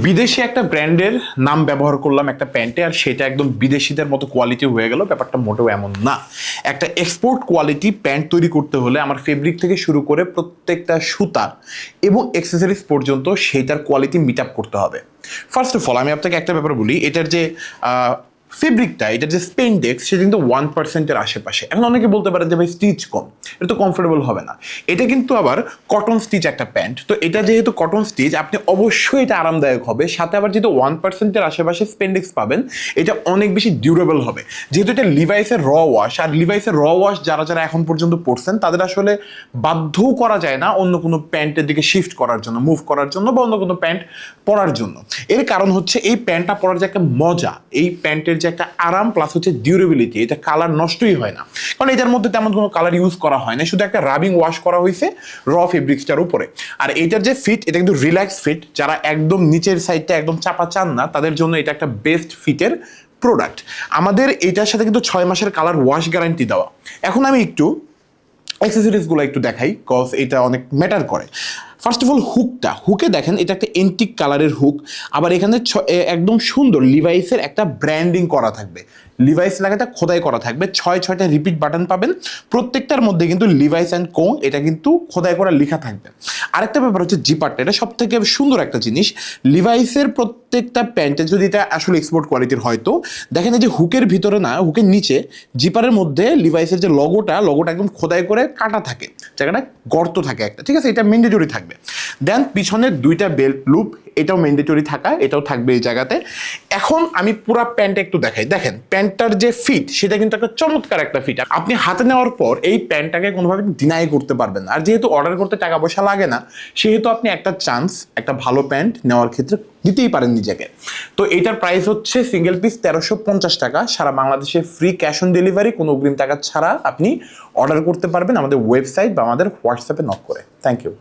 বিদেশি একটা ব্র্যান্ডের নাম ব্যবহার করলাম একটা প্যান্টে, আর সেটা একদম বিদেশিদের মতো কোয়ালিটি হয়ে গেল। ব্যাপারটা মোটেও এমন না। একটা এক্সপোর্ট কোয়ালিটি প্যান্ট তৈরি করতে হলে আমার ফেব্রিক থেকে শুরু করে প্রত্যেকটা সুতা এবং অ্যাক্সেসরিজ পর্যন্ত সেইটার কোয়ালিটি মিট আপ করতে হবে। ফার্স্ট অফ অল আমি আপনাকে একটা ব্যাপার বলি, এটার যে ফেব্রিকটা, এটার যে স্পেন্ডেক্স, সেটা কিন্তু 1%-এর আশেপাশে। এখন অনেকে বলতে পারেন যে ভাই স্টিচ কম, এটা তো কমফোর্টেবল হবে না। এটা কিন্তু আবার কটন স্টিচ একটা প্যান্ট, তো এটা যেহেতু কটন স্টিচ, আপনি অবশ্যই এটা আরামদায়ক হবে। সাথে আবার যেহেতু 1%-এর আশেপাশে স্পেন্ডেক্স পাবেন, এটা অনেক বেশি ডিউরেবল হবে। যেহেতু এটা লিভাইসের র ওয়াশ, আর লিভাইসের র ওয়াশ যারা যারা এখন পর্যন্ত পড়ছেন তাদের আসলে বাধ্যও করা যায় না অন্য কোনো প্যান্টের দিকে শিফট করার জন্য, মুভ করার জন্য, বা অন্য কোনো প্যান্ট পরার জন্য। এর কারণ হচ্ছে এই প্যান্টটা পরার যে একটা মজা, এই প্যান্টের যে একটা আরাম, প্লাস হচ্ছে ডিউরেবিলিটি, এটা কালার নষ্টই হয় না। কারণ এটার মধ্যে তেমন কোনো কালার ইউজ করা হয় না, শুধু একটা রাবিং ওয়াশ করা হয়েছে র ফেব্রিক্সটার উপরে। আর এটার যে ফিট, এটা কিন্তু রিল্যাক্স ফিট। যারা একদম নিচের সাইডটা একদম চাপা চান না, তাদের জন্য এটা একটা বেস্ট ফিটের প্রোডাক্ট। আমাদের এটার সাথে কিন্তু 6 মাসের কালার ওয়াশ গ্যারান্টি দেওয়া। এখন আমি একটু অ্যাক্সেসরিজগুলো একটু দেখাই, কজ এটা অনেক ম্যাটার করে। ফার্স্ট অফ অল হুকে দেখেন, এটা একটা এন্টিক কালারের হুক। আবার এখানে একদম সুন্দর লিভাইসের একটা ব্র্যান্ডিং করা থাকবে, লিভাইস লাগাটা খোদাই করা থাকবে। 6টা রিপিট বাটন পাবেন, প্রত্যেকটার মধ্যে কিন্তু লিভাইস অ্যান্ড কোং এটা কিন্তু খোদাই করা লেখা থাকবে। আরেকটা ব্যাপার হচ্ছে জিপারটা, এটা সব থেকে সুন্দর একটা জিনিস। লিভাইসের প্রত্যেকটা প্যান্টে, যদি এটা আসলে এক্সপোর্ট কোয়ালিটির হয়তো দেখেন, এই যে হুকের ভিতরে না, হুকের নিচে জিপারের মধ্যে লিভাইসের যে লগোটা একদম খোদাই করে কাটা থাকে, জায়গাটা গর্ত থাকে একটা, ঠিক আছে, এটা ম্যান্ডেটরি থাকবে। দেন পিছনের 2টা বেল্ট লুপ, এটাও ম্যান্ডেটরি থাকা, এটাও থাকবে এই জায়গাতে। এখন আমি পুরা প্যান্ট একটু দেখাই। দেখেন প্যান্টটার যে ফিট, সেটা কিন্তু একটা চমৎকার একটা ফিট। আপনি হাতে নেওয়ার পর এই প্যান্টটাকে কোনোভাবে ডিনাই করতে পারবেন না। আর যেহেতু অর্ডার করতে টাকা পয়সা লাগে না, সেহেতু আপনি একটা চান্স, একটা ভালো প্যান্ট নেওয়ার ক্ষেত্রে দিতেই পারেন নিজেকে। তো এইটার প্রাইস হচ্ছে সিঙ্গেল পিস 1350 টাকা। সারা বাংলাদেশে ফ্রি ক্যাশ অন ডেলিভারি, কোনো অগ্রিম টাকা ছাড়া আপনি অর্ডার করতে পারবেন আমাদের ওয়েবসাইট বা আমাদের হোয়াটসঅ্যাপে নক করে। Thank you.